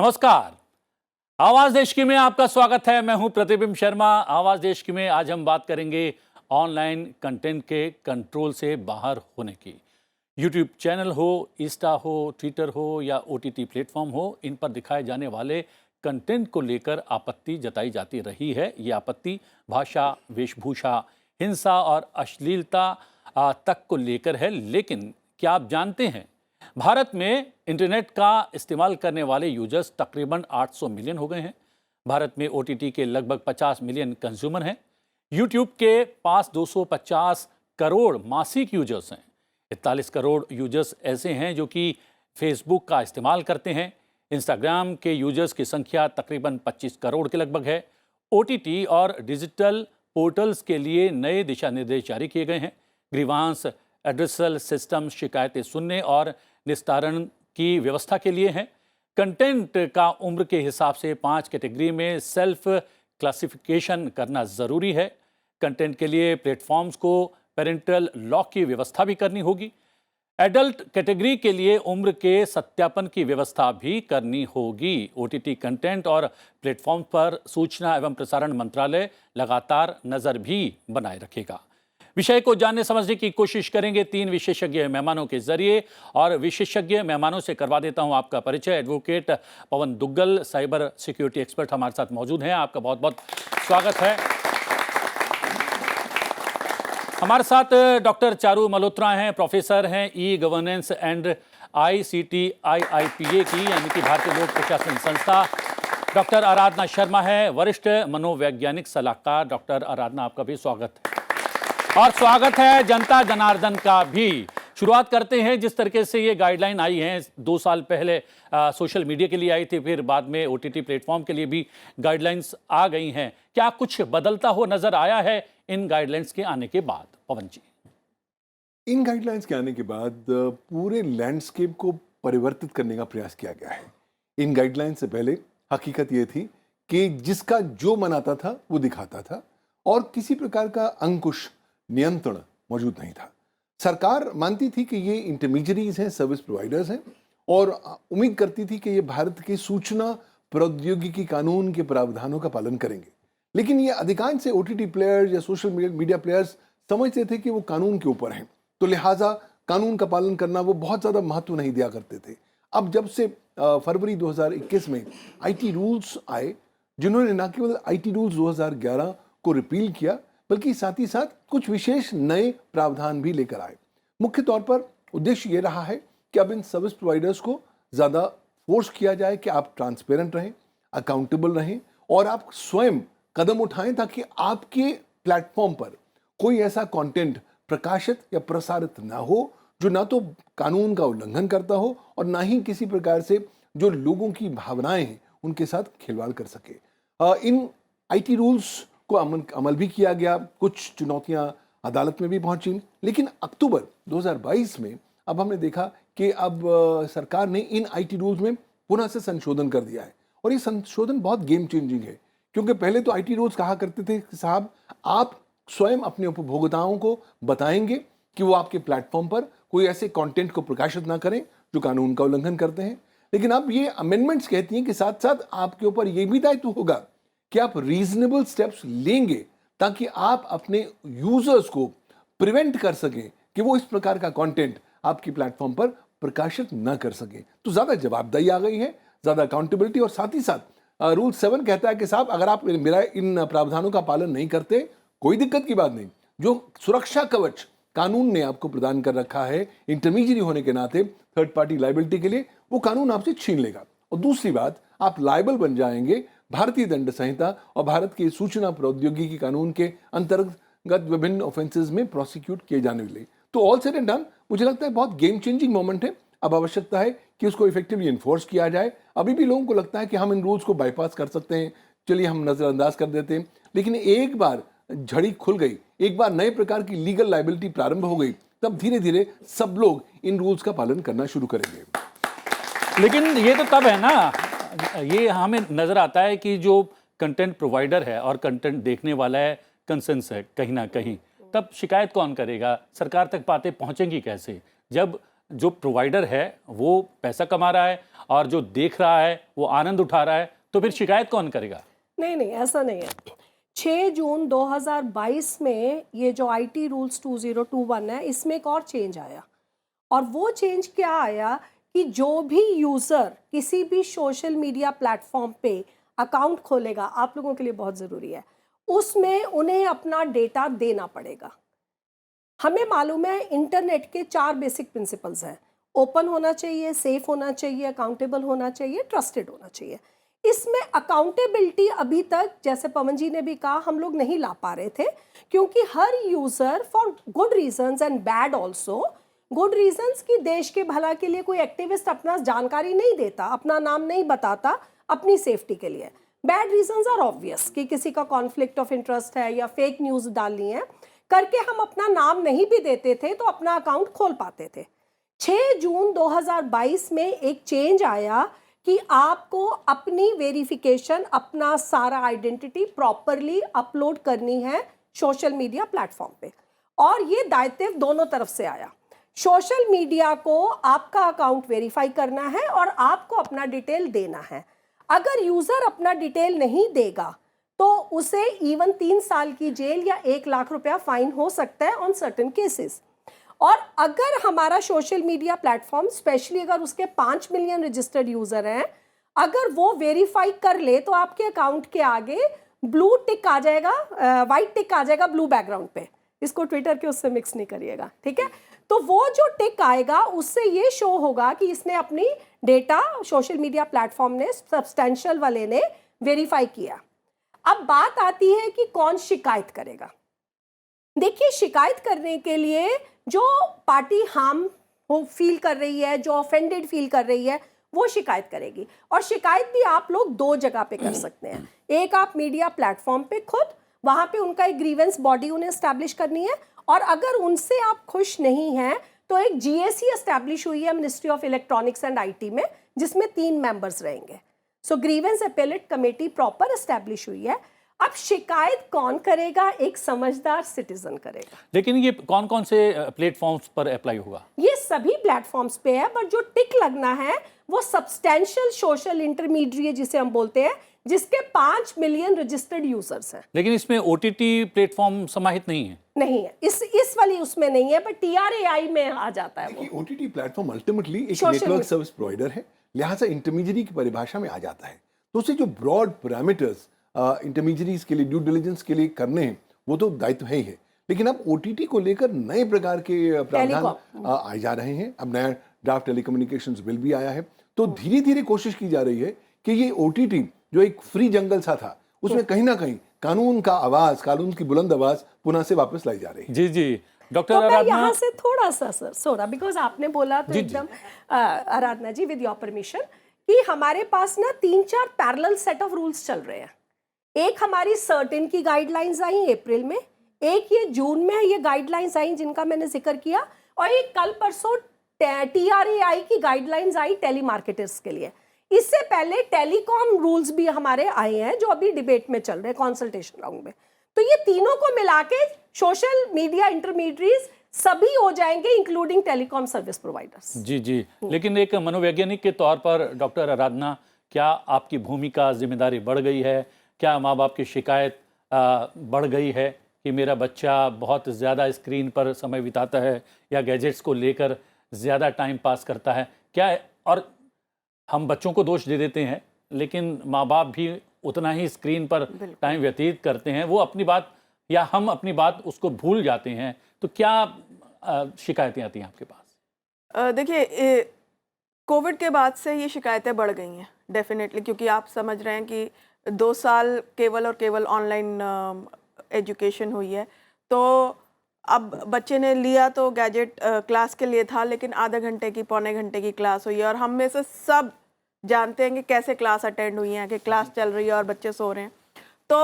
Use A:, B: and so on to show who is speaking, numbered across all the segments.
A: नमस्कार। आवाज देश की में आपका स्वागत है। मैं हूं प्रतिबिंब शर्मा। आवाज देश की में आज हम बात करेंगे ऑनलाइन कंटेंट के कंट्रोल से बाहर होने की। यूट्यूब चैनल हो, इंस्टा हो, ट्विटर हो या ओटीटी प्लेटफॉर्म हो, इन पर दिखाए जाने वाले कंटेंट को लेकर आपत्ति जताई जाती रही है। ये आपत्ति भाषा, वेशभूषा, हिंसा और अश्लीलता तक को लेकर है। लेकिन क्या आप जानते हैं, भारत में इंटरनेट का इस्तेमाल करने वाले यूजर्स तकरीबन 800 मिलियन हो गए हैं। भारत में ओटीटी के लगभग 50 मिलियन कंज्यूमर हैं। यूट्यूब के पास 250 करोड़ मासिक यूजर्स हैं। 41 करोड़ यूजर्स ऐसे हैं जो कि फेसबुक का इस्तेमाल करते हैं। इंस्टाग्राम के यूजर्स की संख्या तकरीबन 25 करोड़ के लगभग है। ओटीटी और डिजिटल पोर्टल्स के लिए नए दिशा निर्देश जारी किए गए हैं। ग्रीवांस एड्रेसल सिस्टम शिकायतें सुनने और निस्तारण की व्यवस्था के लिए हैं। कंटेंट का उम्र के हिसाब से 5 कैटेगरी में सेल्फ क्लासिफिकेशन करना ज़रूरी है। कंटेंट के लिए प्लेटफॉर्म्स को पेरेंटल लॉक की व्यवस्था भी करनी होगी। एडल्ट कैटेगरी के लिए उम्र के सत्यापन की व्यवस्था भी करनी होगी। ओटीटी कंटेंट और प्लेटफॉर्म पर सूचना एवं प्रसारण मंत्रालय लगातार नज़र भी बनाए रखेगा। विषय को जानने समझने की कोशिश करेंगे 3 विशेषज्ञ मेहमानों के जरिए, और विशेषज्ञ मेहमानों से करवा देता हूं आपका परिचय। एडवोकेट पवन दुग्गल, साइबर सिक्योरिटी एक्सपर्ट हमारे साथ मौजूद हैं। आपका बहुत बहुत स्वागत है। हमारे साथ डॉक्टर चारू मल्होत्रा हैं, प्रोफेसर हैं ई गवर्नेंस एंड ICTIIPA की, यानी कि भारतीय लोक प्रशासन संस्था। डॉक्टर आराधना शर्मा है, वरिष्ठ मनोवैज्ञानिक सलाहकार। डॉक्टर आराधना, आपका भी स्वागत है। और स्वागत है जनता जनार्दन का भी। शुरुआत करते हैं जिस तरीके से ये गाइडलाइन आई हैं 2 साल पहले सोशल मीडिया के लिए आई थी, फिर बाद में ओटीटी प्लेटफॉर्म के लिए भी गाइडलाइंस आ गई हैं। क्या कुछ बदलता हुआ नजर आया है इन गाइडलाइंस के आने के बाद? पवन जी।
B: इन गाइडलाइंस के आने के बाद पूरे लैंडस्केप को परिवर्तित करने का प्रयास किया गया है। इन गाइडलाइंस से पहले हकीकत ये थी कि जिसका जो मन आता था वो दिखाता था और किसी प्रकार का अंकुश नियंत्रण मौजूद नहीं था। सरकार मानती थी कि ये इंटरमीडियरीज हैं, सर्विस प्रोवाइडर्स हैं, और उम्मीद करती थी कि ये भारत के सूचना प्रौद्योगिकी कानून के प्रावधानों का पालन करेंगे। लेकिन ये अधिकांश से ओटीटी प्लेयर्स या सोशल मीडिया प्लेयर्स समझते थे कि वो कानून के ऊपर हैं, तो लिहाजा कानून का पालन करना वो बहुत ज़्यादा महत्व नहीं दिया करते थे। अब जब से फरवरी 2021 में आईटी रूल्स आए, जिन्होंने न केवल आईटी रूल्स 2011 को रिपील किया, बल्कि साथ ही साथ कुछ विशेष नए प्रावधान भी लेकर आए। मुख्य तौर पर उद्देश्य ये रहा है कि अब इन सर्विस प्रोवाइडर्स को ज़्यादा फोर्स किया जाए कि आप ट्रांसपेरेंट रहें, अकाउंटेबल रहें और आप स्वयं कदम उठाएं ताकि आपके प्लेटफॉर्म पर कोई ऐसा कंटेंट प्रकाशित या प्रसारित ना हो जो ना तो कानून का उल्लंघन करता हो और ना ही किसी प्रकार से जो लोगों की भावनाएं हैं उनके साथ खिलवाड़ कर सके। इन आईटी रूल्स को अमल भी किया गया। कुछ चुनौतियां अदालत में भी पहुंची, लेकिन अक्टूबर 2022 में अब हमने देखा कि अब सरकार ने इन आईटी रूल्स में पुनः से संशोधन कर दिया है, और ये संशोधन बहुत गेम चेंजिंग है। क्योंकि पहले तो आईटी रूल्स कहा करते थे कि साहब आप स्वयं अपने उपभोक्ताओं को बताएंगे कि वो आपके प्लेटफॉर्म पर कोई ऐसे कंटेंट को प्रकाशित ना करें जो कानून का उल्लंघन करते हैं। लेकिन अब ये अमेंडमेंट्स कहती हैं कि साथ साथ आपके ऊपर ये भी दायित्व होगा कि आप रीजनेबल स्टेप्स लेंगे ताकि आप अपने यूजर्स को प्रिवेंट कर सकें कि वो इस प्रकार का कंटेंट आपकी प्लेटफॉर्म पर प्रकाशित ना कर सकें। तो ज़्यादा जवाबदेही आ गई है, ज़्यादा अकाउंटेबिलिटी, और साथ ही साथ रूल 7 कहता है कि साहब अगर आप मेरा इन प्रावधानों का पालन नहीं करते, कोई दिक्कत की बात नहीं, जो सुरक्षा कवच कानून ने आपको प्रदान कर रखा है इंटरमीडियरी होने के नाते थर्ड पार्टी लायबिलिटी के लिए, वो कानून आपसे छीन लेगा। और दूसरी बात, आप लायबल बन जाएंगे भारतीय दंड संहिता और भारत के सूचना प्रौद्योगिकी कानून के अंतर्गत विभिन्न ऑफेंसेस में प्रोसिक्यूट किए जाने के लिए। तो ऑल सेड एंड डन, मुझे लगता है बहुत गेम चेंजिंग मोमेंट है। अब आवश्यकता है कि उसको इफेक्टिवली इन्फोर्स किया जाए। अभी भी लोगों को लगता है कि हम इन रूल्स को बाईपास कर सकते हैं, चलिए हम नजरअंदाज कर देते हैं, लेकिन एक बार झड़ी खुल गई, एक बार नए प्रकार की लीगल लायबिलिटी प्रारंभ हो गई, तब धीरे धीरे सब लोग इन रूल्स का पालन करना शुरू करेंगे।
A: लेकिन ये तो तब है ना, ये हमें नजर आता है कि जो कंटेंट प्रोवाइडर है और कंटेंट देखने वाला है कंसेंस है कहीं ना कहीं, तब शिकायत कौन करेगा? सरकार तक बातें पहुंचेंगी कैसे जब जो प्रोवाइडर है वो पैसा कमा रहा है और जो देख रहा है वो आनंद उठा रहा है, तो फिर शिकायत कौन करेगा?
C: नहीं नहीं, ऐसा नहीं है। 6 जून 2022 में ये जो आईटी रूल्स 2021 है, इसमें एक और चेंज आया। और वो चेंज क्या आया कि जो भी यूज़र किसी भी सोशल मीडिया प्लेटफॉर्म पे अकाउंट खोलेगा, आप लोगों के लिए बहुत ज़रूरी है, उसमें उन्हें अपना डेटा देना पड़ेगा। हमें मालूम है इंटरनेट के 4 बेसिक प्रिंसिपल्स हैं। ओपन होना चाहिए, सेफ होना चाहिए, अकाउंटेबल होना चाहिए, ट्रस्टेड होना चाहिए। इसमें अकाउंटेबिलिटी अभी तक, जैसे पवन जी ने भी कहा, हम लोग नहीं ला पा रहे थे, क्योंकि हर user for good reasons and bad also, good reasons कि देश के भला के लिए कोई एक्टिविस्ट अपना जानकारी नहीं देता, अपना नाम नहीं बताता अपनी सेफ्टी के लिए। बैड रीजंस आर ऑब्वियस कि किसी का कॉन्फ्लिक्ट ऑफ इंटरेस्ट है या फेक न्यूज़ डालनी है करके हम अपना नाम नहीं भी देते थे तो अपना अकाउंट खोल पाते थे। 6 जून 2022 में एक चेंज आया कि आपको अपनी वेरिफिकेशन, अपना सारा आइडेंटिटी प्रॉपरली अपलोड करनी है सोशल मीडिया प्लेटफॉर्म पे, और ये दायित्व दोनों तरफ से आया। सोशल मीडिया को आपका अकाउंट वेरीफाई करना है और आपको अपना डिटेल देना है। अगर यूज़र अपना डिटेल नहीं देगा तो उसे इवन 3 साल की जेल या 1 लाख रुपया फाइन हो सकता है ऑन सर्टेन केसेस। और अगर हमारा सोशल मीडिया प्लेटफॉर्म, स्पेशली अगर उसके 5 मिलियन रजिस्टर्ड यूज़र हैं, अगर वो वेरीफाई कर ले तो आपके अकाउंट के आगे ब्लू टिक आ जाएगा, वाइट टिक आ जाएगा ब्लू बैकग्राउंड पे। इसको ट्विटर के उससे मिक्स नहीं करिएगा, ठीक है? तो वो जो टिक आएगा उससे ये शो होगा कि इसने अपनी डेटा सोशल मीडिया प्लेटफॉर्म ने, सब्सटेंशियल वाले ने वेरीफाई किया। अब बात आती है कि कौन शिकायत करेगा। देखिए, शिकायत करने के लिए जो पार्टी हार्म फील कर रही है, जो ऑफेंडेड फील कर रही है, वो शिकायत करेगी। और शिकायत भी आप लोग 2 जगह पे कर सकते हैं। एक, आप मीडिया प्लेटफॉर्म पे खुद, वहाँ पे उनका एक ग्रीवेंस बॉडी उन्हें एस्टैब्लिश करनी है, और अगर उनसे आप खुश नहीं हैं तो एक GAC एस्टैब्लिश हुई है ministry of electronics and IT में, जिसमें 3 मेंबर्स रहेंगे। So grievance appellate committee proper establish हुई है। अब शिकायत कौन करेगा? एक समझदार सिटीजन करेगा।
A: लेकिन ये कौन कौन से प्लेटफॉर्म्स पर अप्लाई होगा?
C: ये सभी प्लेटफॉर्म्स पे है, बट जो टिक लगना है वो सब्सटेंशियल सोशल इंटरमीडिएट जिसे हम बोलते हैं, जिसके 5 मिलियन रजिस्टर्ड यूजर्स हैं।
A: लेकिन इसमें OTT प्लेटफॉर्म समाहित नहीं है।
C: नहीं है, इस वाली उसमें नहीं है, बट TRAI में आ जाता है वो।
B: OTT प्लेटफॉर्म अल्टीमेटली एक
C: Social
B: network
C: media-
B: service provider है, लिहाजा इंटरमीडियरी की परिभाषा में आ जाता है। तो उससे जो ब्रॉड पैरामीटर्स इंटरमीडियरीज के लिए, ड्यू डिलिजेंस के लिए करने हैं, वो तो दायित्व है ही है। लेकिन अब OTT को लेकर नए प्रकार के प्रावधान आए जा रहे हैं। अब नया ड्राफ्ट टेलीकम्युनिकेशंस बिल भी आया है, तो धीरे धीरे कोशिश की जा रही है कि ये OTT जो एक फ्री जंगल सा था, उसमें कहीं ना कहीं कानून का आवाज, कानून की बुलंद आवाज पुनः से वापस लाई जा रही है।
A: जी जी, डॉक्टर
C: तो मैं
A: आराधना,
C: यहाँ से थोड़ा सा सर बिकॉज आपने बोला तो एकदम आराधना जी, विद योर परमिशन, कि हमारे पास ना 3-4 पैरेलल सेट ऑफ रूल्स चल रहे हैं। एक हमारी सर्टेन की गाइडलाइंस आई अप्रैल में, एक ये जून में ये गाइडलाइंस आई जिनका मैंने जिक्र किया, और एक कल परसों TRAI की गाइडलाइंस आई टेलीमार्केटर्स के लिए। इससे पहले टेलीकॉम रूल्स भी हमारे आए हैं जो अभी डिबेट में चल रहे हैं, कंसल्टेशन राउंड में। तो ये तीनों को मिला के सोशल मीडिया इंटरमीडिएट्स सभी हो जाएंगे, इंक्लूडिंग टेलीकॉम सर्विस प्रोवाइडर्स।
A: जी जी, लेकिन एक मनोवैज्ञानिक के तौर पर डॉक्टर आराधना, क्या आपकी भूमिका, जिम्मेदारी बढ़ गई है? क्या माँ बाप की शिकायत बढ़ गई है कि मेरा बच्चा बहुत ज़्यादा स्क्रीन पर समय बिताता है या गैजेट्स को लेकर ज़्यादा टाइम पास करता है? क्या, और हम बच्चों को दोष दे देते हैं, लेकिन माँ बाप भी उतना ही स्क्रीन पर टाइम व्यतीत करते हैं, वो अपनी बात या हम अपनी बात उसको भूल जाते हैं। तो क्या शिकायतें आती हैं आपके पास?
D: देखिए, कोविड के बाद से ये शिकायतें बढ़ गई हैं डेफिनेटली, क्योंकि आप समझ रहे हैं कि 2 साल केवल और केवल ऑनलाइन एजुकेशन हुई है। तो अब बच्चे ने लिया तो गैजेट क्लास के लिए था, लेकिन आधा घंटे की, पौने घंटे की क्लास हुई है, और हम में से सब जानते हैं कि कैसे क्लास अटेंड हुई है, कि क्लास चल रही है और बच्चे सो रहे हैं। तो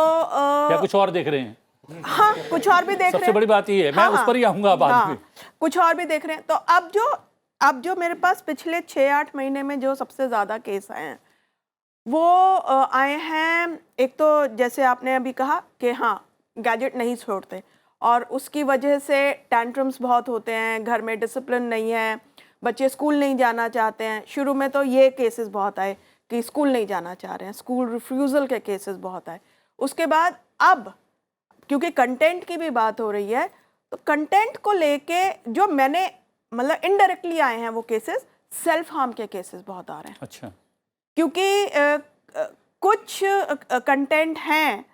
A: क्या कुछ और देख रहे हैं?
D: हाँ, कुछ और भी देख रहे हैं।
A: सबसे बड़ी बात ये है, मैं उस पर ही आऊंगा बाद में।
D: कुछ और भी देख रहे हैं। तो अब जो मेरे पास पिछले 6-8 महीने में जो सबसे ज़्यादा केस आए हैं, वो आए हैं, एक तो जैसे आपने अभी कहा कि हाँ, गैजेट नहीं छोड़ते, और उसकी वजह से टैंट्रम्स बहुत होते हैं, घर में डिसिप्लिन नहीं है, बच्चे स्कूल नहीं जाना चाहते हैं। शुरू में तो ये केसेस बहुत आए कि स्कूल नहीं जाना चाह रहे हैं, स्कूल रिफ्यूज़ल के केसेस बहुत आए। उसके बाद अब क्योंकि कंटेंट की भी बात हो रही है, तो कंटेंट को लेके जो मैंने मतलब इनडायरेक्टली आए हैं वो केसेस, सेल्फ हार्म के केसेस बहुत आ रहे हैं।
A: अच्छा।
D: क्योंकि कुछ कंटेंट हैं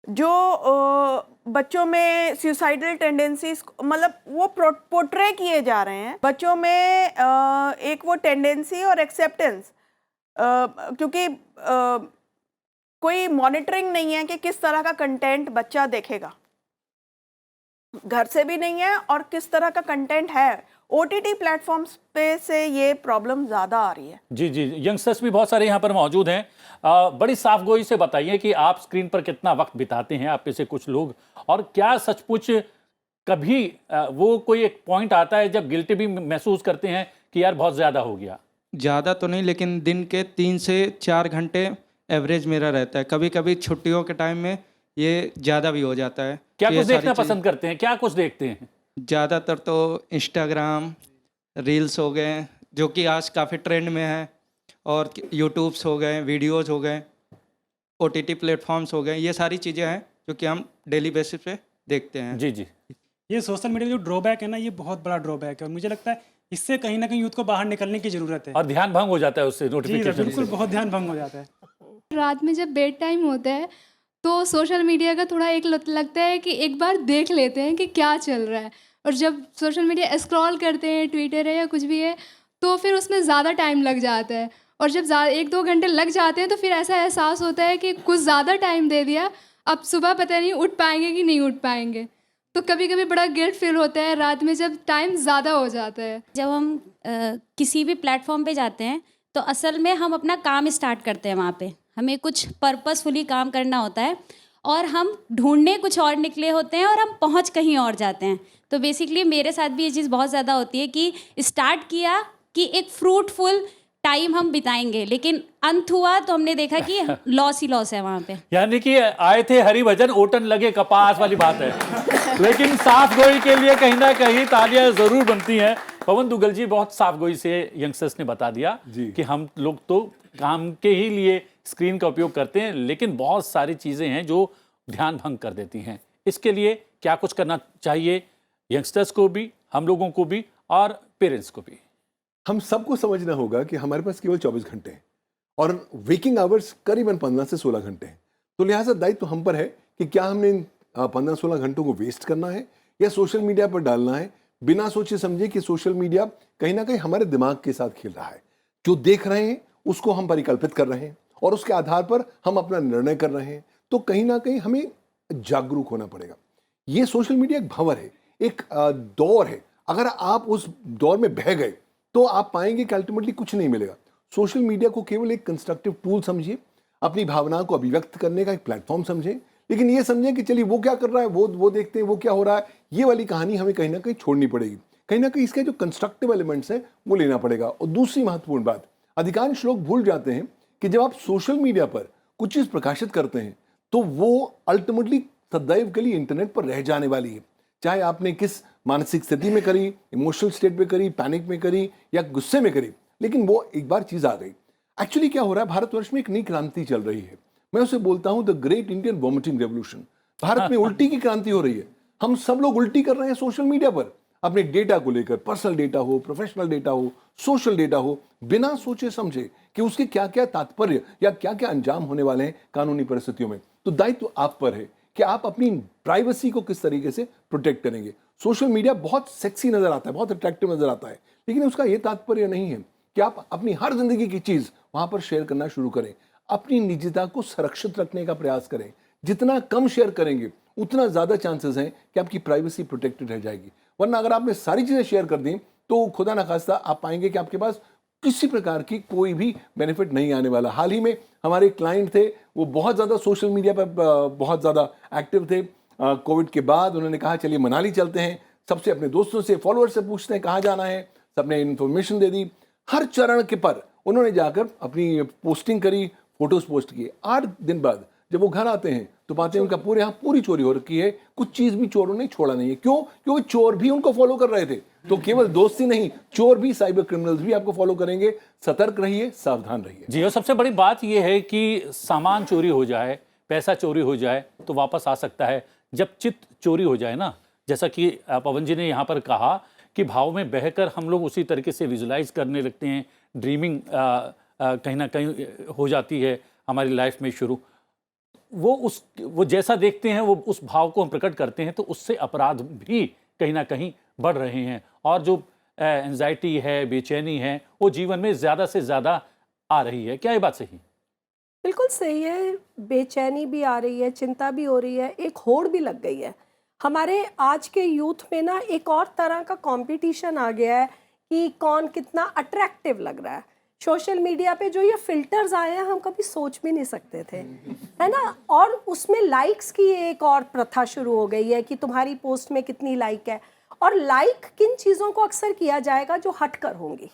D: जो बच्चों में सुसाइडल टेंडेंसीज मतलब वो पोर्ट्रे किए जा रहे हैं बच्चों में, एक वो टेंडेंसी और एक्सेप्टेंस, क्योंकि कोई मॉनिटरिंग नहीं है कि किस तरह का कंटेंट बच्चा देखेगा, घर से भी नहीं है, और किस तरह का कंटेंट है। ओटीटी प्लेटफॉर्म्स पे से ये प्रॉब्लम ज़्यादा आ रही है।
A: जी जी, यंगस्टर्स भी बहुत सारे यहाँ पर मौजूद हैं। बड़ी साफगोई से बताइए कि आप स्क्रीन पर कितना वक्त बिताते हैं, आप में से कुछ लोग, और क्या सचमुच कभी वो कोई एक पॉइंट आता है जब गिल्टी भी महसूस करते हैं कि यार बहुत ज़्यादा हो गया?
E: ज़्यादा तो नहीं, लेकिन दिन के 3 से 4 घंटे एवरेज मेरा रहता है। कभी कभी छुट्टियों के टाइम में ये ज़्यादा भी हो जाता है।
A: क्या
E: ये
A: कुछ
E: सारी
A: देखना
E: चीज़-
A: पसंद करते हैं, क्या कुछ देखते हैं?
E: ज़्यादातर तो इंस्टाग्राम रील्स हो गए जो कि आज काफ़ी ट्रेंड में है, और यूट्यूब्स हो गए, वीडियोस हो गए, ओटीटी प्लेटफॉर्म्स हो गए, ये सारी चीज़ें हैं जो कि हम डेली बेसिस पे देखते हैं।
A: जी जी।
F: ये सोशल मीडिया जो ड्रॉबैक है ना, ये बहुत बड़ा ड्रॉबैक है, और मुझे लगता है इससे कहीं ना कहीं यूथ को बाहर निकलने की ज़रूरत है।
A: और ध्यान भंग हो जाता है उससे,
F: जी
A: नोटिफिकेशन
F: बिल्कुल,
A: से।
F: बहुत ध्यान भंग हो जाता है।
G: रात में जब बेड टाइम होता है तो सोशल मीडिया का थोड़ा एक लगता है कि एक बार देख लेते हैं कि क्या चल रहा है, और जब सोशल मीडिया स्क्रॉल करते हैं, ट्विटर है या कुछ भी है, तो फिर उसमें ज़्यादा टाइम लग जाता है, और जब 1-2 घंटे लग जाते हैं तो फिर ऐसा एहसास होता है कि कुछ ज़्यादा टाइम दे दिया, अब सुबह पता नहीं उठ पाएंगे कि नहीं उठ पाएंगे। तो कभी कभी बड़ा गिल्ट फील होता है रात में जब टाइम ज़्यादा हो जाता है।
H: जब हम किसी भी प्लेटफॉर्म पे जाते हैं तो असल में हम अपना काम स्टार्ट करते हैं, वहाँ पे हमें कुछ पर्पसफुली काम करना होता है, और हम ढूंढने कुछ और निकले होते हैं और हम पहुँच कहीं और जाते हैं। तो बेसिकली मेरे साथ भी ये चीज़ बहुत ज़्यादा होती है कि स्टार्ट किया कि एक फ्रूटफुल टाइम हम बिताएंगे, लेकिन अंत हुआ तो हमने देखा कि लॉस ही लॉस है वहाँ पे।
A: यानी कि आए थे हरि भजन, ओटन लगे कपास वाली बात है। लेकिन साफगोई के लिए कहीं ना कहीं तालियां जरूर बनती हैं। पवन दुग्गल जी, बहुत साफगोई से यंगस्टर्स ने बता दिया
B: जी।
A: कि हम लोग तो काम के ही लिए स्क्रीन का उपयोग करते हैं, लेकिन बहुत सारी चीजें हैं जो ध्यान भंग कर देती हैं। इसके लिए क्या कुछ करना चाहिए यंगस्टर्स को भी, हम लोगों को भी, और पेरेंट्स को भी?
B: हम सबको समझना होगा कि हमारे पास केवल 24 घंटे हैं और वेकिंग आवर्स करीबन 15 से 16 घंटे हैं। तो लिहाजा दायित्व हम पर है कि क्या हमने इन 15-16 घंटों को वेस्ट करना है या सोशल मीडिया पर डालना है, बिना सोचे समझे कि सोशल मीडिया कहीं ना कहीं हमारे दिमाग के साथ खेल रहा है। जो देख रहे हैं उसको हम परिकल्पित कर रहे हैं और उसके आधार पर हम अपना निर्णय कर रहे हैं। तो कहीं ना कहीं हमें जागरूक होना पड़ेगा। ये सोशल मीडिया एक भंवर है, एक दौर है। अगर आप उस दौर में बह गए तो आप पाएंगे कि अल्टीमेटली कुछ नहीं मिलेगा। सोशल मीडिया को केवल एक कंस्ट्रक्टिव टूल समझिए, अपनी भावनाओं को अभिव्यक्त करने का एक प्लेटफॉर्म समझें, लेकिन ये समझें कि चलिए वो क्या कर रहा है, वो देखते हैं वो क्या हो रहा है, ये वाली कहानी हमें कहीं ना कहीं छोड़नी पड़ेगी। कहीं ना कहीं इसके जो कंस्ट्रक्टिव एलिमेंट्स हैं वो लेना पड़ेगा। और दूसरी महत्वपूर्ण बात, अधिकांश लोग भूल जाते हैं कि जब आप सोशल मीडिया पर कुछ चीज़ प्रकाशित करते हैं तो वो अल्टीमेटली सदैव के लिए इंटरनेट पर रह जाने वाली है। चाहे आपने किस मानसिक स्थिति में करी, इमोशनल स्टेट पे करी, पैनिक में करी या गुस्से में करी, लेकिन वो एक बार चीज़ आ गई। एक्चुअली क्या हो रहा है, भारतवर्ष में एक नई क्रांति चल रही है। मैं उसे बोलता हूं the great Indian vomiting revolution. Bharat में उल्टी की क्रांति हो रही है। हम सब लोग उल्टी कर रहे हैं सोशल मीडिया पर, अपने डेटा को लेकर, पर्सनल डेटा हो, प्रोफेशनल डेटा हो, सोशल डेटा हो, बिना सोचे समझे कि उसके क्या क्या तात्पर्य या क्या क्या अंजाम होने वाले हैं कानूनी परिस्थितियों में। तो दायित्व आप पर है कि आप अपनी प्राइवेसी को किस तरीके से प्रोटेक्ट करेंगे। सोशल मीडिया बहुत सेक्सी नजर आता है, बहुत अट्रैक्टिव नजर आता है, लेकिन उसका यह तात्पर्य नहीं है कि आप अपनी हर जिंदगी की चीज वहां पर शेयर करना शुरू करें। अपनी निजता को सुरक्षित रखने का प्रयास करें। जितना कम शेयर करेंगे उतना ज्यादा चांसेस हैं कि आपकी प्राइवेसी प्रोटेक्टेड रह जाएगी। वरना अगर आपने सारी चीजें शेयर कर दी तो खुदा ना खास्ता आप पाएंगे कि आपके पास किसी प्रकार की कोई भी बेनिफिट नहीं आने वाला। हाल ही में हमारे क्लाइंट थे, वो बहुत ज़्यादा सोशल मीडिया पर बहुत ज़्यादा एक्टिव थे। कोविड के बाद उन्होंने कहा चलिए मनाली चलते हैं, सबसे अपने दोस्तों से, फॉलोअर से पूछते हैं कहाँ जाना है, सबने इन्फॉर्मेशन दे दी। हर चरण के पर उन्होंने जाकर अपनी पोस्टिंग करी, फोटोज पोस्ट किए। 8 दिन बाद जब वो घर आते हैं तो पाते हैं उनका पूरे यहाँ पूरी चोरी हो रखी है, कुछ चीज भी चोरों ने छोड़ा नहीं है। क्यों? क्योंकि चोर भी उनको फॉलो कर रहे थे। तो केवल दोस्ती नहीं, चोर भी, साइबर क्रिमिनल्स भी आपको फॉलो करेंगे। सतर्क रहिए, सावधान रहिए।
A: जी, और सबसे बड़ी बात यह है कि सामान चोरी हो जाए, पैसा चोरी हो जाए तो वापस आ सकता है। जब चित्त चोरी हो जाए ना, जैसा कि पवन जी ने यहाँ पर कहा कि भाव में बहकर हम लोग उसी तरीके से विजुलाइज करने लगते हैं, ड्रीमिंग कहीं ना कहीं हो जाती है हमारी लाइफ में शुरू। वो जैसा देखते हैं वो उस भाव को हम प्रकट करते हैं, तो उससे अपराध भी कहीं ना कहीं बढ़ रहे हैं। और जो एंजाइटी है, बेचैनी है, वो जीवन में ज़्यादा से ज़्यादा आ रही है। क्या ये बात सही?
C: बिल्कुल सही है। बेचैनी भी आ रही है, चिंता भी हो रही है, एक होड़ भी लग गई है। हमारे आज के यूथ में ना एक और तरह का कंपटीशन आ गया है कि कौन कितना अट्रैक्टिव लग रहा है। सोशल मीडिया पे जो ये फिल्टर्स आए हैं, हम कभी सोच भी नहीं सकते थे, है ना। और उसमें लाइक्स की एक और प्रथा शुरू हो गई है कि तुम्हारी पोस्ट में कितनी लाइक है। और लाइक किन चीज़ों को अक्सर किया जाएगा जो हटकर होंगी,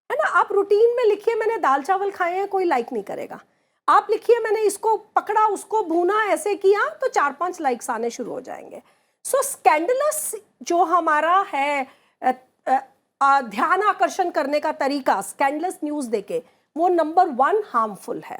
C: है ना। आप रूटीन में लिखिए मैंने दाल चावल खाए हैं, कोई लाइक नहीं करेगा। आप लिखिए मैंने इसको पकड़ा, उसको भूना, ऐसे किया, तो 4-5 लाइक्स आने शुरू हो जाएंगे। सो स्कैंडलस जो हमारा है ध्यान आकर्षण करने का तरीका, स्कैंडलस न्यूज़ देके, वो नंबर 1 हार्मफुल है,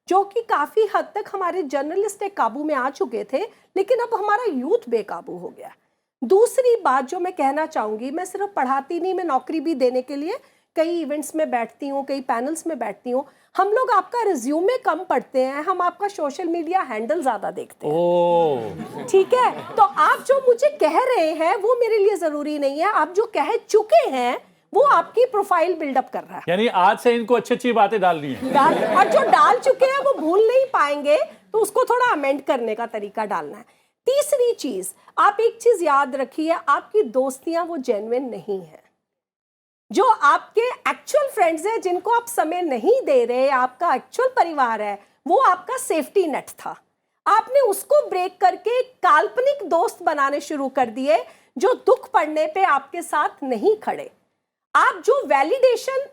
C: जो कि काफ़ी हद तक हमारे जर्नलिस्ट एक काबू में आ चुके थे, लेकिन अब हमारा यूथ बेकाबू हो गया। दूसरी बात जो मैं कहना चाहूँगी, मैं सिर्फ पढ़ाती नहीं, मैं नौकरी भी देने के लिए कई इवेंट्स में बैठती हूँ, कई पैनल्स में बैठती हूँ। हम लोग आपका रिज्यूमे कम पढ़ते हैं, हम आपका सोशल मीडिया हैंडल ज़्यादा देखते हैं। ठीक है, तो आप जो मुझे कह रहे हैं वो मेरे लिए ज़रूरी नहीं है, आप जो कह चुके हैं वो आपकी प्रोफाइल बिल्डअप कर रहा है।
A: यानी आज से इनको अच्छी अच्छी बातें डालनी है।
C: और जो डाल चुके हैं वो भूल नहीं पाएंगे, तो उसको थोड़ा अमेंड करने का तरीका डालना है। तीसरी चीज, आप एक चीज याद रखिए, आपकी दोस्तियां वो जेन्युइन नहीं है। जो आपके एक्चुअल फ्रेंड्स हैं, जिनको आप समय नहीं दे रहे, आपका एक्चुअल परिवार है, वो आपका सेफ्टी नेट था। आपने उसको ब्रेक करके काल्पनिक दोस्त बनाने शुरू कर दिए, जो दुख पड़ने पे आपके साथ नहीं खड़े। आप जो वैलिडेशन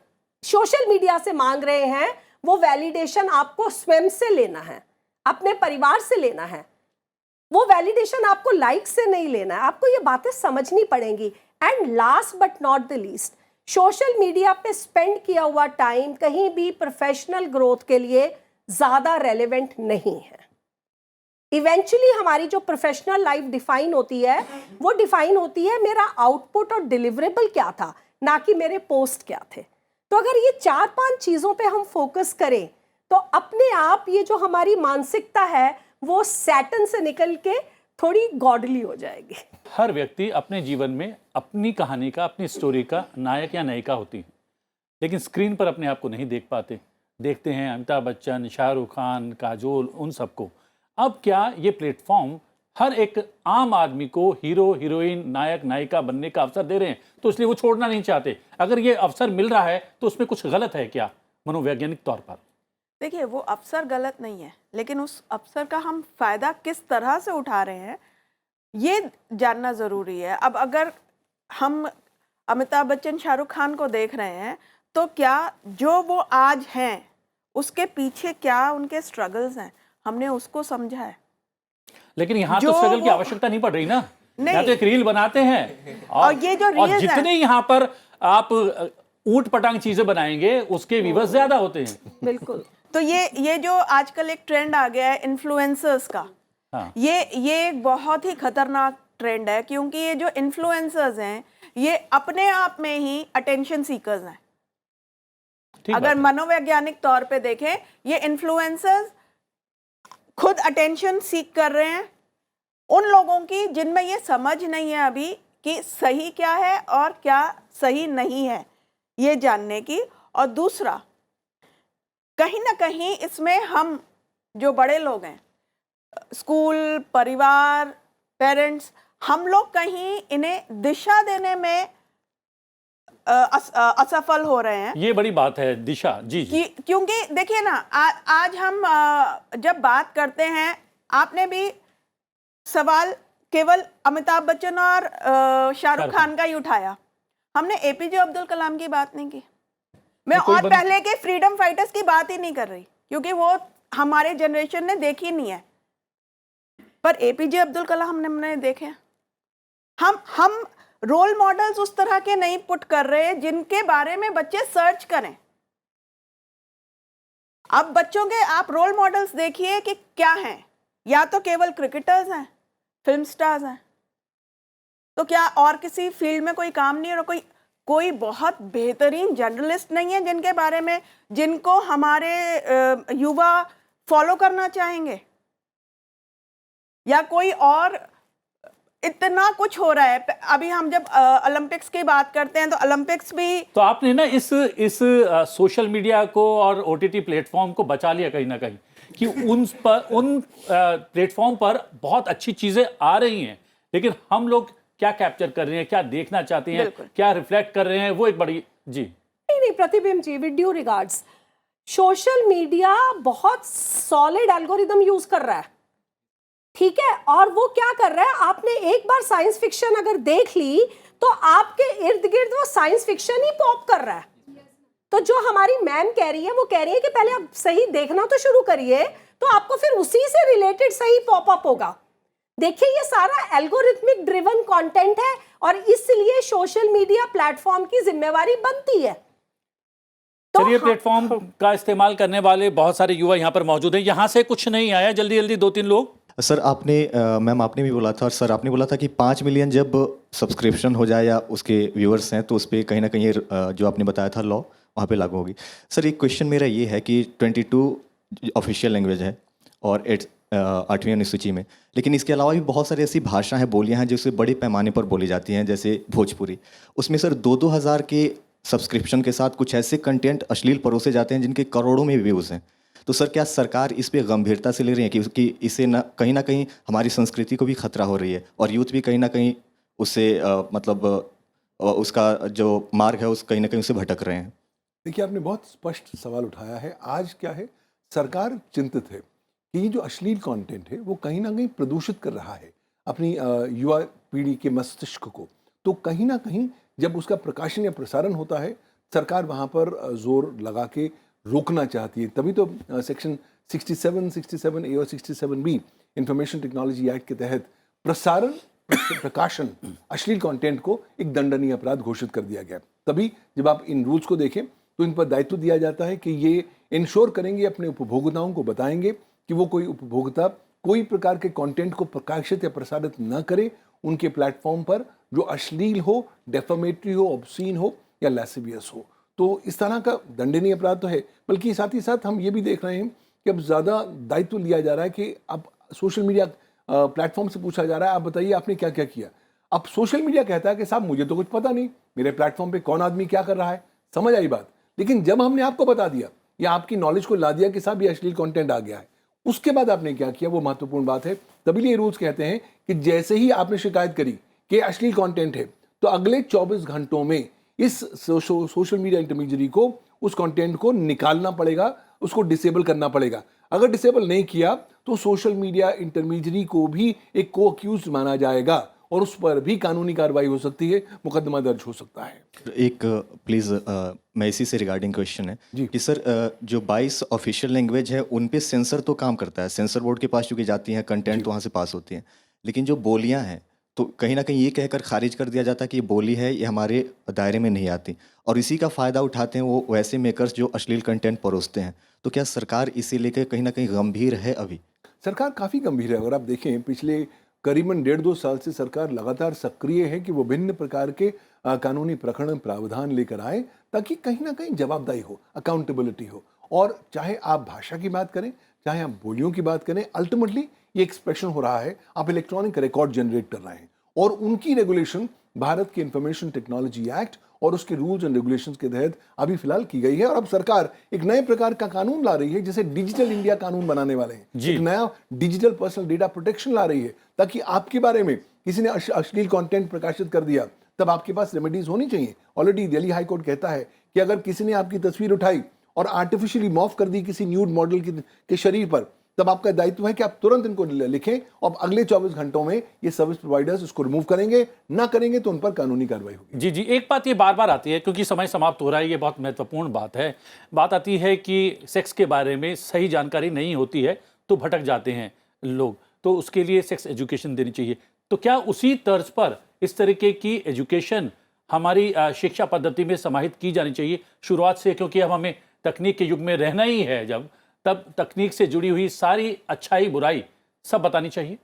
C: सोशल मीडिया से मांग रहे हैं, वो वैलिडेशन आपको स्वयं से लेना है, अपने परिवार से लेना है। वो वैलिडेशन आपको लाइक से नहीं लेना है। आपको ये बातें समझनी पड़ेंगी। And last but not the least, social media पे स्पेंड किया हुआ टाइम कहीं भी प्रोफेशनल ग्रोथ के लिए ज़्यादा रेलेवेंट नहीं है। इवेंचुअली हमारी जो प्रोफेशनल लाइफ डिफाइन होती है, वो डिफाइन होती है मेरा आउटपुट और डिलीवरेबल क्या था, ना कि मेरे पोस्ट क्या थे। तो अगर ये 4-5 चीज़ों पे हम फोकस करें, तो अपने आप ये जो हमारी मानसिकता है वो सैटन से निकल के थोड़ी गॉडली हो जाएगी।
A: हर व्यक्ति अपने जीवन में अपनी कहानी का, अपनी स्टोरी का नायक या नायिका होती है, लेकिन स्क्रीन पर अपने आप को नहीं देख पाते। देखते हैं अमिताभ बच्चन, शाहरुख खान, काजोल, उन सबको। अब क्या ये प्लेटफॉर्म हर एक आम आदमी को हीरो, हीरोइन, नायक, नायिका बनने का अवसर दे रहे हैं, तो इसलिए वो छोड़ना नहीं चाहते। अगर ये अवसर मिल रहा है तो उसमें कुछ गलत है क्या मनोवैज्ञानिक तौर पर?
D: देखिए, वो अवसर गलत नहीं है, लेकिन उस अवसर का हम फ़ायदा किस तरह से उठा रहे हैं ये जानना ज़रूरी है। अब अगर हम अमिताभ बच्चन, शाहरुख खान को देख रहे हैं, तो क्या जो वो आज हैं उसके पीछे क्या उनके स्ट्रगल्स हैं, हमने उसको समझा है?
A: लेकिन यहाँ तो स्ट्रगल की आवश्यकता नहीं पड़ रही ना। यहाँ तो एक रील बनाते हैं
D: और ये जो
A: और
D: रील्स
A: जितने यहाँ पर आप ऊट पटांग चीजें बनाएंगे उसके व्यूअर्स ज्यादा होते हैं।
C: बिल्कुल।
D: तो ये जो आजकल एक ट्रेंड आ गया है इन्फ्लुएंसर्स का,
A: हाँ।
D: ये एक बहुत ही खतरनाक ट्रेंड है, क्योंकि ये जो इन्फ्लुएंसर्स हैं ये अपने आप में ही अटेंशन सीकर्स हैं। अगर मनोवैज्ञानिक तौर पे देखें, ये इन्फ्लुएंसर्स खुद अटेंशन सीक कर रहे हैं उन लोगों की जिनमें ये समझ नहीं है अभी कि सही क्या है और क्या सही नहीं है, ये जानने की। और दूसरा, कहीं ना कहीं इसमें हम जो बड़े लोग हैं, स्कूल, परिवार, पेरेंट्स, हम लोग कहीं इन्हें दिशा देने में असफल हो रहे हैं।
A: ये बड़ी बात है, दिशा। जी जी।
D: क्योंकि देखिए ना, आज हम जब बात करते हैं, आपने भी सवाल केवल अमिताभ बच्चन और शाहरुख खान का ही उठाया, हमने एपीजे अब्दुल कलाम की बात नहीं की। मैं और पहले के फ्रीडम फाइटर्स की बात ही नहीं कर रही, क्योंकि वो हमारे जनरेशन ने देखी नहीं है, पर एपीजे अब्दुल कलाम हमने देखे हैं। हम रोल मॉडल्स उस तरह के नहीं पुट कर रहे जिनके बारे में बच्चे सर्च करें। अब बच्चों के आप रोल मॉडल्स देखिए कि क्या हैं, या तो केवल क्रिकेटर्स हैं, फिल्म स्टार्स हैं, तो क्या और किसी फील्ड में कोई काम नहीं है, और कोई बहुत बेहतरीन जर्नलिस्ट नहीं है जिनके बारे में, जिनको हमारे युवा फॉलो करना चाहेंगे, या कोई और। इतना कुछ हो रहा है। अभी हम जब ओलंपिक्स की बात करते हैं तो ओलंपिक्स भी,
A: तो आपने ना इस सोशल मीडिया को और ओटीटी प्लेटफॉर्म को बचा लिया कहीं ना कहीं, कि उन प्लेटफॉर्म पर बहुत अच्छी चीजें आ रही हैं, लेकिन हम लोग क्या कैप्चर कर रहे हैं, क्या देखना चाहते हैं, क्या रिफ्लेक्ट कर रहे हैं, वो एक बड़ी जी
C: नहीं Pratibimb ji, with due regards, social media बहुत सॉलिड एल्गोरिदम यूज कर रहा है, ठीक है, और वो क्या कर रहा है, आपने एक बार साइंस फिक्शन अगर देख ली तो आपके इर्द गिर्द वो साइंस फिक्शन ही पॉप कर रहा है। तो जो हमारी मैम कह रही है, वो कह रही है कि पहले आप सही देखना तो शुरू करिए, तो आपको फिर उसी से रिलेटेड सही पॉप अप होगा। देखिए, ये सारा एल्गोरिथमिक ड्रिवन कंटेंट है, और इसलिए सोशल मीडिया प्लेटफॉर्म की जिम्मेवारी बनती है। तो
A: चलिए, प्लेटफॉर्म का इस्तेमाल करने वाले बहुत सारे युवा यहाँ पर मौजूद हैं। यहाँ से कुछ नहीं आया, जल्दी जल्दी 2-3 लोग।
I: सर आपने मैम आपने भी बोला था, और सर आपने बोला था कि 5 मिलियन जब सब्सक्रिप्शन हो जाए या उसके व्यूअर्स हैं तो उस पर कहीं ना कहीं जो आपने बताया था लॉ वहाँ पे लागू होगी। सर एक क्वेश्चन मेरा ये है कि 22 ऑफिशियल लैंग्वेज है और 8वीं अनुसूची में, लेकिन इसके अलावा भी बहुत सारी ऐसी भाषा हैं, बोलियाँ हैं जो बड़े पैमाने पर बोली जाती हैं, जैसे भोजपुरी। उसमें सर 2-2 हज़ार के सब्सक्रिप्शन के साथ कुछ ऐसे कंटेंट अश्लील परोसे जाते हैं जिनके करोड़ों में व्यूज़ हैं। तो सर क्या सरकार इस पे गंभीरता से ले रही है कि इससे कहीं ना कहीं हमारी संस्कृति को भी खतरा हो रही है, और यूथ भी कहीं ना कहीं उससे उसका जो मार्ग है उस कहीं ना कहीं उससे भटक रहे हैं?
B: देखिए, आपने बहुत स्पष्ट सवाल उठाया है। आज क्या है, सरकार चिंतित है कि ये जो अश्लील कंटेंट है वो कहीं ना कहीं प्रदूषित कर रहा है अपनी युवा पीढ़ी के मस्तिष्क को। तो कहीं ना कहीं जब उसका प्रकाशन या प्रसारण होता है, सरकार वहाँ पर जोर लगा के रोकना चाहती है। तभी तो सेक्शन 67, 67A और 67B इंफॉर्मेशन टेक्नोलॉजी एक्ट के तहत प्रसारण प्रकाशन अश्लील कंटेंट को एक दंडनीय अपराध घोषित कर दिया गया। तभी जब आप इन रूल्स को देखें तो इन पर दायित्व दिया जाता है कि ये इंश्योर करेंगे, अपने उपभोक्ताओं को बताएंगे कि वो कोई उपभोक्ता कोई प्रकार के कंटेंट को प्रकाशित या प्रसारित न करे उनके प्लेटफॉर्म पर जो अश्लील हो, डेफामेटरी हो, ऑब्सीन हो या लैसिवियस हो। तो इस तरह का दंडनीय अपराध तो है, बल्कि साथ ही साथ हम ये भी देख रहे हैं कि अब ज़्यादा दायित्व लिया जा रहा है कि अब सोशल मीडिया प्लेटफॉर्म से पूछा जा रहा है, आप बताइए आपने क्या क्या किया। अब सोशल मीडिया कहता है कि साहब मुझे तो कुछ पता नहीं, मेरे प्लेटफॉर्म पे कौन आदमी क्या कर रहा है, समझ आई बात। लेकिन जब हमने आपको बता दिया या आपकी नॉलेज को ला दिया कि साहब ये अश्लील कंटेंट आ गया है, उसके बाद आपने क्या किया, वो महत्वपूर्ण बात है। तभी ये रूल्स कहते हैं कि जैसे ही आपने शिकायत करी कि अश्लील कंटेंट है, तो अगले 24 घंटों में इस सोशल मीडिया इंटरमीडियरी को उस कंटेंट को निकालना पड़ेगा, उसको डिसेबल करना पड़ेगा। अगर डिसेबल नहीं किया तो सोशल मीडिया इंटरमीडियरी को भी एक को अक्यूज माना जाएगा और उस पर भी कानूनी कार्रवाई हो सकती है, मुकदमा दर्ज हो सकता है।
I: एक प्लीज़ मैं इसी से रिगार्डिंग क्वेश्चन है कि सर जो 22 ऑफिशियल लैंग्वेज है उन पे सेंसर तो काम करता है, सेंसर बोर्ड के पास चूँकि जाती हैं, कंटेंट तो वहाँ से पास होती हैं, लेकिन जो बोलियाँ हैं तो कहीं ना कहीं ये कहकर खारिज कर दिया जाता है कि ये बोली है, ये हमारे दायरे में नहीं आती, और इसी का फ़ायदा उठाते हैं वो वैसे मेकर्स जो अश्लील कंटेंट परोसते हैं। तो क्या सरकार इसे लेकर कहीं ना कहीं गंभीर है? अभी
B: सरकार काफ़ी गंभीर है। अगर आप देखें पिछले करीबन 1.5-2 साल से सरकार लगातार सक्रिय है कि वो भिन्न प्रकार के कानूनी प्रकरण प्रावधान लेकर आए ताकि कहीं ना कहीं जवाबदेही हो, अकाउंटेबिलिटी हो। और चाहे आप भाषा की बात करें, चाहे आप बोलियों की बात करें, अल्टीमेटली ये एक्सप्रेशन हो रहा है, आप इलेक्ट्रॉनिक रिकॉर्ड जनरेट कर रहे हैं, और उनकी रेगुलेशन भारत के इंफॉर्मेशन टेक्नोलॉजी एक्ट और उसके रूल्स एंड रेगुलेशंस के तहत अभी फिलहाल की गई है। और अब सरकार एक नए प्रकार का कानून ला रही है, जिसे डिजिटल इंडिया कानून बनाने वाले हैं। एक नया डिजिटल पर्सनल डेटा प्रोटेक्शन ला रही है, ताकि आपके बारे में किसी ने अश्लील कंटेंट प्रकाशित कर दिया तब आपके पास रेमेडीज होनी चाहिए। ऑलरेडी दिल्ली हाई कोर्ट कहता है कि अगर किसी ने आपकी तस्वीर उठाई और आर्टिफिशियली मॉर्फ कर दी किसी न्यूड मॉडल के शरीर पर, तब आपका दायित्व है कि आप तुरंत इनको लिखें और अगले 24 घंटों में ये सर्विस प्रोवाइडर्स उसको रिमूव करेंगे, ना करेंगे तो उन पर कानूनी कार्रवाई होगी।
A: जी जी, एक बात ये बार बार आती है, क्योंकि समय समाप्त हो रहा है, ये बहुत महत्वपूर्ण बात है। बात आती है कि सेक्स के बारे में सही जानकारी नहीं होती है तो भटक जाते हैं लोग, तो उसके लिए सेक्स एजुकेशन देनी चाहिए। तो क्या उसी तर्ज पर इस तरीके की एजुकेशन हमारी शिक्षा पद्धति में समाहित की जानी चाहिए शुरुआत से, क्योंकि अब हमें तकनीक के युग में रहना ही है, जब तब तकनीक से जुड़ी हुई सारी अच्छाई बुराई सब बतानी चाहिए?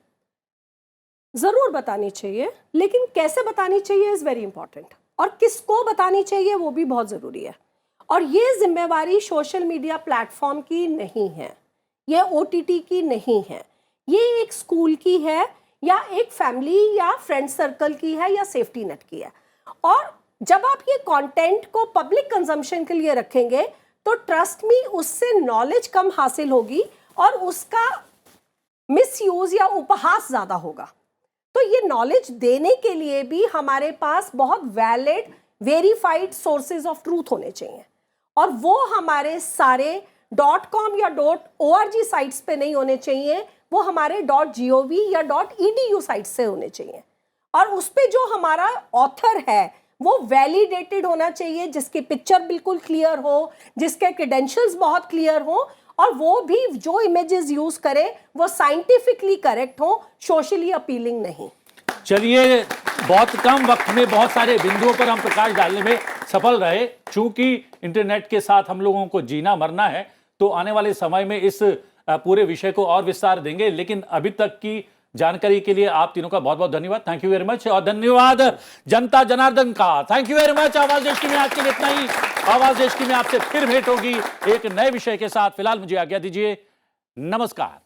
C: जरूर बतानी चाहिए, लेकिन कैसे बतानी चाहिए इज वेरी इंपॉर्टेंट, और किसको बतानी चाहिए वो भी बहुत जरूरी है। और ये जिम्मेवारी सोशल मीडिया प्लेटफॉर्म की नहीं है, ये OTT की नहीं है, ये एक स्कूल की है या एक फैमिली या फ्रेंड सर्कल की है या सेफ्टी नेट की है। और जब आप ये कंटेंट को पब्लिक कंजम्पशन के लिए रखेंगे तो ट्रस्ट मी उससे नॉलेज कम हासिल होगी और उसका मिसयूज या उपहास ज्यादा होगा। तो ये नॉलेज देने के लिए भी हमारे पास बहुत valid verified sources of truth होने चाहिए, और वो हमारे सारे .com या .org साइट्स पे नहीं होने चाहिए, वो हमारे .gov या .edu साइट से होने चाहिए। और उस पे जो हमारा ऑथर है वो वैलिडेटेड होना चाहिए, जिसकी पिक्चर बिल्कुल क्लियर हो, जिसके क्रेडेंशियल्स बहुत क्लियर हो, और वो भी जो इमेजेस यूज करे वो साइंटिफिकली करेक्ट हो, सोशली अपीलिंग नहीं।
A: चलिए, बहुत कम वक्त में बहुत सारे बिंदुओं पर हम प्रकाश डालने में सफल रहे। चूंकि इंटरनेट के साथ हम लोगों को जीना मरना है, तो आने वाले समय में इस पूरे विषय को और विस्तार देंगे। लेकिन अभी तक की जानकारी के लिए आप तीनों का बहुत बहुत धन्यवाद, थैंक यू वेरी मच। और धन्यवाद जनता जनार्दन का, थैंक यू वेरी मच। आवाज देश की में आज के लिए इतना ही। आवाज देश की में आपसे फिर भेंट होगी एक नए विषय के साथ। फिलहाल मुझे आज्ञा दीजिए, नमस्कार।